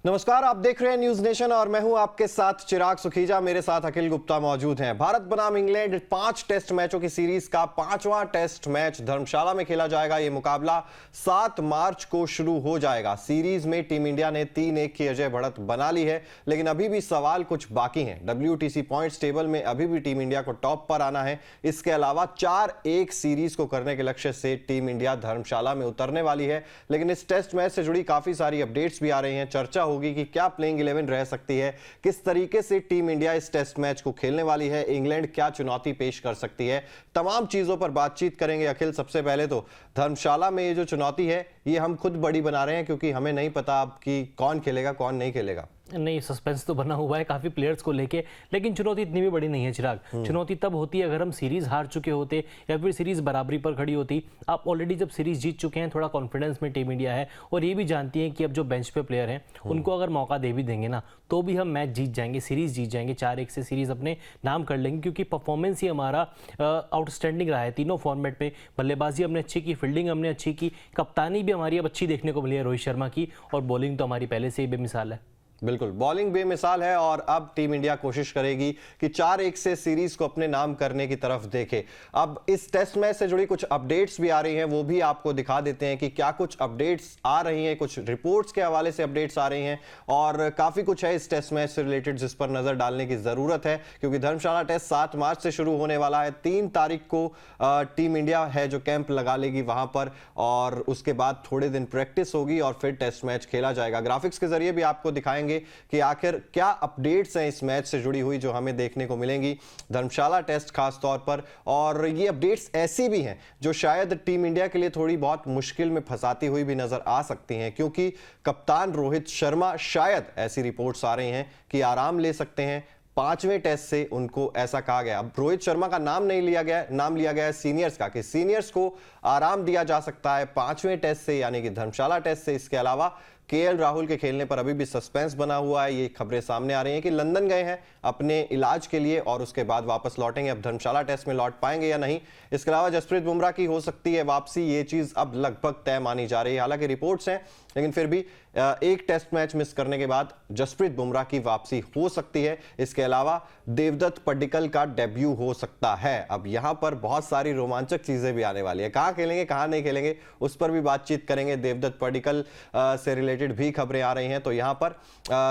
नमस्कार, आप देख रहे हैं न्यूज नेशन और मैं हूं आपके साथ चिराग सुखीजा। मेरे साथ अखिल गुप्ता मौजूद हैं। भारत बनाम इंग्लैंड 5 टेस्ट मैचों की सीरीज का 5वां टेस्ट मैच धर्मशाला में खेला जाएगा। यह मुकाबला 7 मार्च को शुरू हो जाएगा। सीरीज में टीम इंडिया ने 3-1 की अजय बढ़त बना ली है, लेकिन अभी भी सवाल कुछ बाकी हैं। WTC पॉइंट्स टेबल में अभी भी टीम इंडिया को टॉप पर आना है। इसके अलावा 4-1 सीरीज को करने के लक्ष्य से टीम इंडिया धर्मशाला में उतरने वाली है। लेकिन इस टेस्ट मैच से जुड़ी काफी सारी अपडेट्स भी आ रही हैं। चर्चा होगी कि क्या प्लेइंग 11 रह सकती है, किस तरीके से टीम इंडिया इस टेस्ट मैच को खेलने वाली है, इंग्लैंड क्या चुनौती पेश कर सकती है, तमाम चीजों पर बातचीत करेंगे। अखिल, सबसे पहले तो धर्मशाला में ये जो चुनौती है ये हम खुद बड़ी बना रहे हैं, क्योंकि हमें नहीं पता अब कि कौन खेलेगा कौन नहीं खेलेगा। नहीं, सस्पेंस तो बना हुआ है काफ़ी प्लेयर्स को लेके, लेकिन चुनौती इतनी भी बड़ी नहीं है चिराग। चुनौती तब होती है अगर हम सीरीज हार चुके होते या फिर सीरीज बराबरी पर खड़ी होती। आप ऑलरेडी जब सीरीज जीत चुके हैं, थोड़ा कॉन्फिडेंस में टीम इंडिया है और ये भी जानती है कि अब जो बेंच पे प्लेयर हैं उनको अगर मौका दे भी देंगे ना, तो भी हम मैच जीत जाएंगे, सीरीज जीत जाएंगे, 4-1 से सीरीज अपने नाम कर लेंगे, क्योंकि परफॉर्मेंस ही हमारा आउटस्टैंडिंग रहा है तीनों फॉर्मेट में। बल्लेबाजी हमने अच्छी की, फील्डिंग हमने अच्छी की, कप्तानी भी हमारी अब अच्छी देखने को मिली है रोहित शर्मा की, और बॉलिंग तो हमारी पहले से ही बेमिसाल है। बिल्कुल, बॉलिंग बेमिसाल है और अब टीम इंडिया कोशिश करेगी कि 4-1 से सीरीज को अपने नाम करने की तरफ देखे। अब इस टेस्ट मैच से जुड़ी कुछ अपडेट्स भी आ रही हैं, वो भी आपको दिखा देते हैं कि क्या कुछ अपडेट्स आ रही हैं। कुछ रिपोर्ट्स के हवाले से अपडेट्स आ रही हैं और काफी कुछ है इस टेस्ट मैच से रिलेटेड जिस पर नजर डालने की जरूरत है, क्योंकि धर्मशाला टेस्ट 7 मार्च से शुरू होने वाला है। 3 तारीख को टीम इंडिया है जो कैंप लगा लेगी वहां पर, और उसके बाद थोड़े दिन प्रैक्टिस होगी और फिर टेस्ट मैच खेला जाएगा। ग्राफिक्स के जरिए भी आपको दिखाएंगे कि आखिर क्या अपडेट्स हैं इस मैच से जुड़ी हुई जो हमें देखने को मिलेंगी धर्मशाला टेस्ट खास तौर पर। और ये अपडेट्स ऐसी भी हैं जो शायद टीम इंडिया के लिए थोड़ी बहुत मुश्किल में फंसाती हुई भी नजर आ सकती हैं, क्योंकि कप्तान रोहित शर्मा, शायद ऐसी रिपोर्ट्स आ रही हैं कि आराम ले सकते हैं 5वें टेस्ट से, उनको ऐसा कहा गया। अब रोहित शर्मा का नाम नहीं लिया गया, नाम लिया गया है सीनियर्स का, कि सीनियर्स को आराम दिया जा सकता है 5वें टेस्ट से, यानी कि धर्मशाला टेस्ट से। इसके अलावा KL राहुल के खेलने पर अभी भी सस्पेंस बना हुआ है। ये खबरें सामने आ रही हैं कि लंदन गए हैं अपने इलाज के लिए और उसके बाद वापस लौटेंगे। अब धर्मशाला टेस्ट में लौट पाएंगे या नहीं। इसके अलावा जसप्रीत बुमराह की हो सकती है वापसी, ये चीज अब लगभग तय मानी जा रही है। हालांकि रिपोर्ट्स हैं, लेकिन फिर भी एक टेस्ट मैच मिस करने के बाद जसप्रीत बुमराह की वापसी हो सकती है। इसके अलावा देवदत्त पड्डीकल का डेब्यू हो सकता है। अब यहां पर बहुत सारी रोमांचक चीजें भी आने वाली है। कहां खेलेंगे कहां नहीं खेलेंगे उस पर भी बातचीत करेंगे। देवदत्त पड्डीकल से रिलेटेड भी खबरें आ रही हैं। तो यहां पर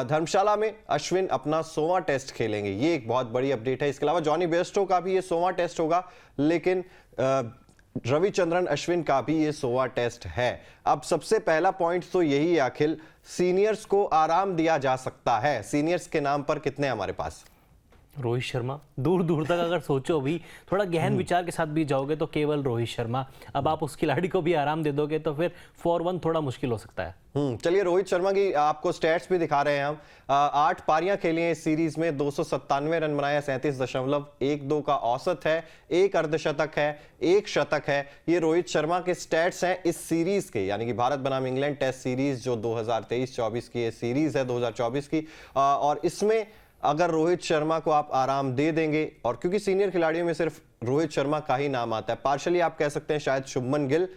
धर्मशाला में अश्विन अपना 100वां टेस्ट खेलेंगे, ये एक बहुत बड़ी अपडेट है। इसके अलावा जॉनी बेयरस्टो का भी ये 100वां टेस्ट होगा, लेकिन रविचंद्रन अश्विन का भी ये 100वां टेस्ट है। अब सबसे पहला पॉइंट तो यही है अखिल, सीनियर्स को आराम दिया जा सकता है। सीनियर्स के नाम पर कितने हमारे पास? रोहित शर्मा, दूर दूर तक अगर सोचो भी, थोड़ा गहन विचार के साथ भी जाओगे तो केवल रोहित शर्मा। अब आप उस खिलाड़ी को भी आराम दे दोगे तो फिर 4-1 थोड़ा मुश्किल हो सकता है। चलिए, रोहित शर्मा की आपको स्टैट्स भी दिखा रहे हैं हम। 8 पारियां खेली हैं इस सीरीज में, 297 रन बनाए, 37.12 का औसत है, 1 अर्धशतक है, 1 शतक है। ये रोहित शर्मा के स्टैट्स हैं इस सीरीज के, यानी कि भारत बनाम इंग्लैंड टेस्ट सीरीज जो 2023-24 की सीरीज है, 2024 की। और इसमें अगर रोहित शर्मा को आप आराम दे देंगे, और क्योंकि सीनियर खिलाड़ियों में सिर्फ रोहित शर्मा का ही नाम आता है, पार्शली आप कह सकते हैं शायद शुभमन गिल,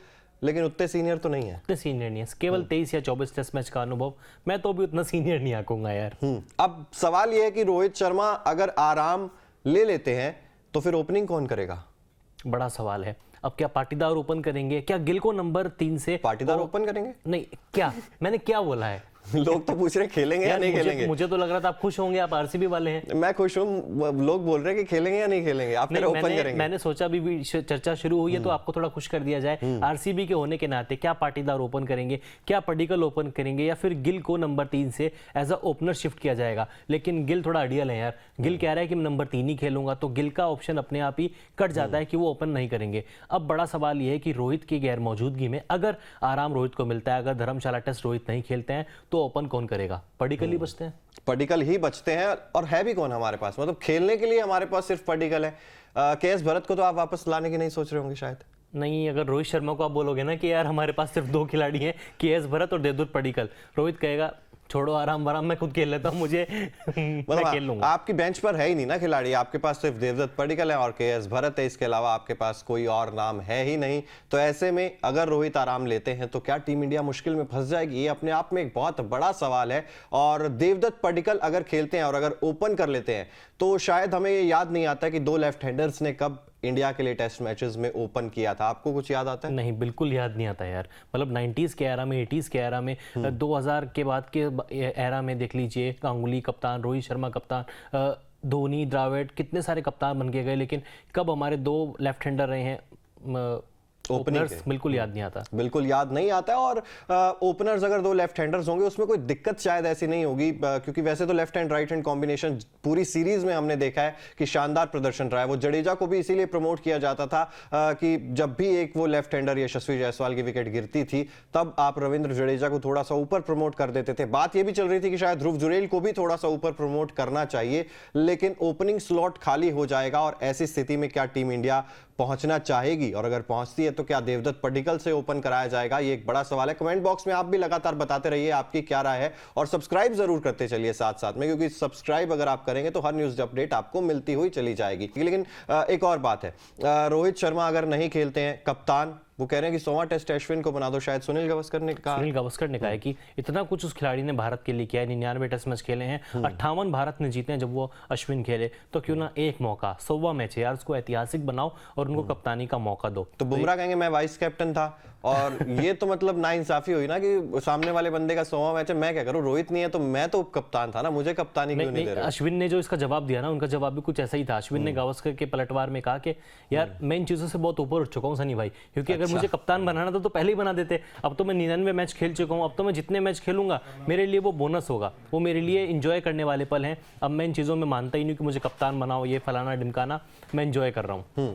लेकिन उतने सीनियर तो नहीं है। उतने सीनियर नहीं है, केवल 23 या 24 टेस्ट मैच का अनुभव, मैं तो भी उतना सीनियर नहीं आंकूंगा यार। अब सवाल यह है कि रोहित शर्मा अगर आराम ले लेते हैं तो फिर ओपनिंग कौन करेगा? बड़ा सवाल है। अब क्या पाटीदार ओपन करेंगे? क्या गिल को नंबर 3 से पाटीदार ओपन करेंगे? नहीं, क्या मैंने क्या बोला है? लोग तो पूछ रहे हैं खेलेंगे या नहीं खेलेंगे। मुझे तो लग रहा था आप खुश होंगे, आप RCB वाले हैं। मैं खुश हूं, लोग बोल रहे हैं कि खेलेंगे या नहीं खेलेंगे, आप फिर ओपन करेंगे। मैंने सोचा भी चर्चा शुरू हुई है तो आपको थोड़ा खुश कर दिया जाए। RCB के होने के नाते क्या पाटीदार ओपन करेंगे, क्या पड्डीकल ओपन करेंगे, या फिर गिल को नंबर 3 से एज अ ओपनर शिफ्ट किया जाएगा। लेकिन गिल थोड़ा अड़ियल है यार। गिल कह रहा है कि मैं नंबर 3 ही खेलूंगा, तो गिल का ऑप्शन अपने आप ही कट जाता है कि वो ओपन नहीं करेंगे। अब बड़ा सवाल यह है कि रोहित की गैर मौजूदगी में अगर आराम रोहित को मिलता है, अगर धर्मशाला टेस्ट रोहित नहीं खेलते हैं, तो ओपन कौन करेगा? पड्डीकल ही बचते हैं। पड्डीकल ही बचते हैं, और है भी कौन हमारे पास? मतलब खेलने के लिए हमारे पास सिर्फ पड्डीकल है। KS भरत को तो आप वापस लाने की नहीं सोच रहे होंगे शायद? नहीं, अगर रोहित शर्मा को आप बोलोगे ना कि यार हमारे पास सिर्फ 2 खिलाड़ी हैं, KS भरत और देवदत्त पड्डीकल, रोहित कहेगा छोड़ो आराम आराम, मैं खुद खेल लेता हूँ, मुझे मैं खेल लूंगा। आपकी बेंच पर है ही नहीं ना खिलाड़ी, आपके पास सिर्फ देवदत्त पडिक्कल है और केएस भरत है, इसके अलावा आपके पास कोई और नाम है ही नहीं। तो ऐसे में अगर रोहित आराम लेते हैं तो क्या टीम इंडिया मुश्किल में फंस जाएगी? ये अपने आप में एक बहुत बड़ा सवाल है। और देवदत्त पडिक्कल अगर खेलते हैं और अगर ओपन कर लेते हैं तो शायद हमें ये याद नहीं आता कि 2 लेफ्ट हैंडर्स ने कब इंडिया के लिए टेस्ट मैचेस में ओपन किया था। आपको कुछ याद आता है? नहीं, बिल्कुल याद नहीं आता यार। मतलब 90s के एरा में, 80s के एरा में, 2000 के बाद के एरा में देख लीजिए, गांगुली कप्तान, रोहित शर्मा कप्तान, धोनी, द्रविड़, कितने सारे कप्तान बन के गए, लेकिन कब हमारे 2 लेफ्ट हैंडर रहे हैं ओपनर्स, बिल्कुल याद नहीं आता। बिल्कुल याद नहीं आता है। और ओपनर्स अगर 2 लेफ्ट हैंडर्स होंगे उसमें कोई दिक्कत शायद ऐसी नहीं होगी, क्योंकि वैसे तो left hand right hand combination पूरी सीरीज में हमने देखा है कि शानदार प्रदर्शन रहा है। वो जडेजा को भी इसीलिए प्रमोट किया जाता था कि जब भी एक वो लेफ्ट हैंडर यशस्वी जायसवाल की विकेट गिरती थी तब आप रविंद्र जडेजा को थोड़ा सा ऊपर प्रमोट कर देते थे। बात ये भी चल रही थी कि शायद ध्रुव जुरेल को भी थोड़ा सा ऊपर प्रमोट करना चाहिए, लेकिन ओपनिंग स्लॉट खाली हो जाएगा और ऐसी स्थिति में क्या टीम इंडिया पहुंचना चाहेगी? और अगर पहुंचती है तो क्या देवदत्त पडिक्कल से ओपन कराया जाएगा? ये एक बड़ा सवाल है। कमेंट बॉक्स में आप भी लगातार बताते रहिए आपकी क्या राय है और सब्सक्राइब जरूर करते चलिए साथ साथ में, क्योंकि सब्सक्राइब अगर आप करेंगे तो हर न्यूज अपडेट आपको मिलती हुई चली जाएगी। लेकिन एक और बात है, रोहित शर्मा अगर नहीं खेलते हैं, कप्तान वो कह रहे हैं कि 100वां टेस्ट अश्विन को बना दो। शायद सुनील गावस्कर ने कहा, सुनील गावस्कर ने कहा है कि इतना कुछ उस खिलाड़ी ने भारत के लिए किया है, 99 टेस्ट मैच खेले हैं, 58 भारत ने जीते हैं जब वो अश्विन खेले, तो क्यों ना एक मौका, 100वां मैच है यार, उसको ऐतिहासिक बनाओ और उनको कप्तानी का मौका दो। तो बुमराह कहेंगे मैं वाइस कैप्टन था, और ये तो मतलब नाइंसाफी हुई ना कि सामने वाले बंदे का 100वां मैच है, मैं क्या करूं? रोहित नहीं है तो मैं तो कप्तान था ना, मुझे कप्तानी क्यों नहीं दे रहे? अश्विन ने जो इसका जवाब दिया ना, उनका जवाब भी कुछ ऐसा ही था। अश्विन ने गावस्कर के पलटवार में कहा कि यार मैं इन चीजों से बहुत ऊपर उठ चुका हूं सनी भाई, क्योंकि अगर मुझे कप्तान बनाना था तो पहले ही बना देते। अब तो मैं 99 मैच खेल चुका हूं, अब तो मैं जितने मैच खेलूंगा मेरे लिए वो बोनस होगा, वो मेरे लिए एंजॉय करने वाले पल हैं। अब मैं इन चीजों में मानता ही नहीं कि मुझे कप्तान बनाओ, ये फलाना ढिमकाना, मैं एंजॉय कर रहा हूं।